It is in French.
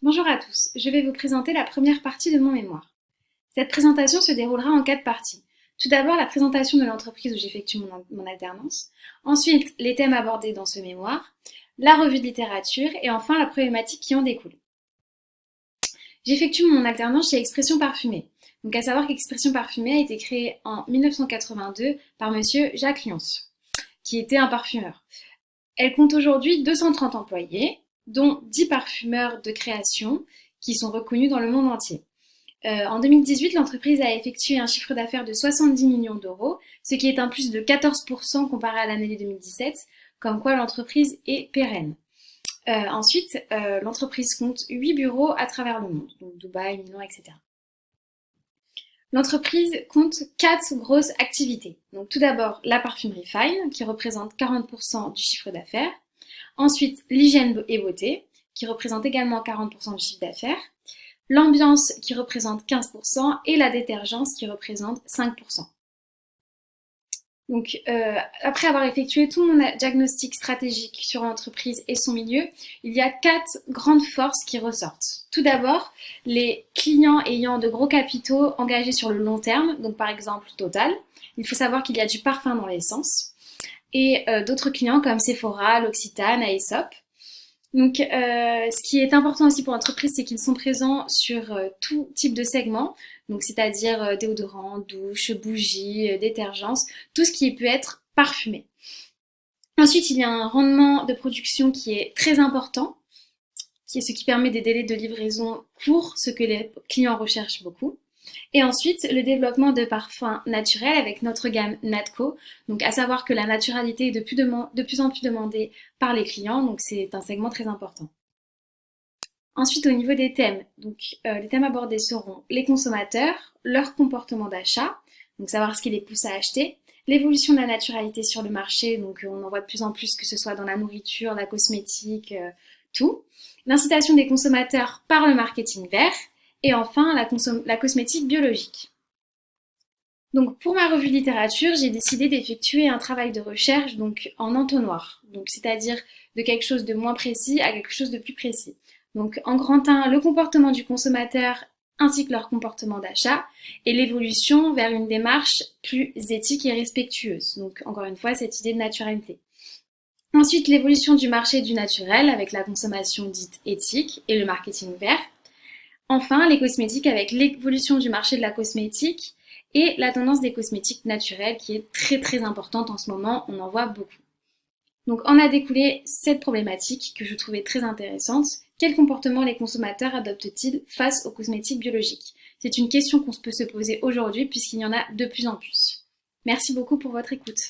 Bonjour à tous, je vais vous présenter la première partie de mon mémoire. Cette présentation se déroulera en 4 parties. Tout d'abord, la présentation de l'entreprise où j'effectue mon alternance, ensuite les thèmes abordés dans ce mémoire, la revue de littérature et enfin la problématique qui en découle. J'effectue mon alternance chez Expression Parfumée. Donc à savoir qu'Expression Parfumée a été créée en 1982 par monsieur Jacques Lyons, qui était un parfumeur. Elle compte aujourd'hui 230 employés, dont 10 parfumeurs de création qui sont reconnus dans le monde entier. En 2018, l'entreprise a effectué un chiffre d'affaires de 70 millions d'euros, ce qui est un plus de 14% comparé à l'année 2017, comme quoi l'entreprise est pérenne. Ensuite, l'entreprise compte 8 bureaux à travers le monde, donc Dubaï, Milan, etc. L'entreprise compte 4 grosses activités. Donc tout d'abord la parfumerie fine, qui représente 40% du chiffre d'affaires. Ensuite, l'hygiène et beauté, qui représente également 40% du chiffre d'affaires. L'ambiance, qui représente 15%, et la détergence, qui représente 5%. Donc, après avoir effectué tout mon diagnostic stratégique sur l'entreprise et son milieu, il y a 4 grandes forces qui ressortent. Tout d'abord, les clients ayant de gros capitaux engagés sur le long terme, donc par exemple Total. Il faut savoir qu'il y a du parfum dans l'essence. Et d'autres clients comme Sephora, L'Occitane, Aesop. Donc, ce qui est important aussi pour l'entreprise, c'est qu'ils sont présents sur tout type de segment, donc c'est-à-dire déodorant, douche, bougies, détergents, tout ce qui peut être parfumé. Ensuite, il y a un rendement de production qui est très important, qui est ce qui permet des délais de livraison courts, ce que les clients recherchent beaucoup. Et ensuite, le développement de parfums naturels avec notre gamme Natco. Donc, à savoir que la naturalité est de plus en plus demandée par les clients, donc c'est un segment très important. Ensuite, au niveau des thèmes, donc les thèmes abordés seront les consommateurs, leur comportement d'achat, donc savoir ce qui les pousse à acheter, l'évolution de la naturalité sur le marché, donc on en voit de plus en plus que ce soit dans la nourriture, la cosmétique, tout, l'incitation des consommateurs par le marketing vert, et enfin la cosmétique biologique. Donc pour ma revue de littérature, j'ai décidé d'effectuer un travail de recherche donc en entonnoir, donc c'est-à-dire de quelque chose de moins précis à quelque chose de plus précis. Donc en grand 1, le comportement du consommateur ainsi que leur comportement d'achat et l'évolution vers une démarche plus éthique et respectueuse. Donc encore une fois, cette idée de naturalité. Ensuite, l'évolution du marché du naturel avec la consommation dite éthique et le marketing vert. Enfin, les cosmétiques avec l'évolution du marché de la cosmétique et la tendance des cosmétiques naturels qui est très très importante en ce moment, on en voit beaucoup. Donc en a découlé cette problématique que je trouvais très intéressante. Quel comportement les consommateurs adoptent-ils face aux cosmétiques biologiques? C'est une question qu'on peut se poser aujourd'hui puisqu'il y en a de plus en plus. Merci beaucoup pour votre écoute.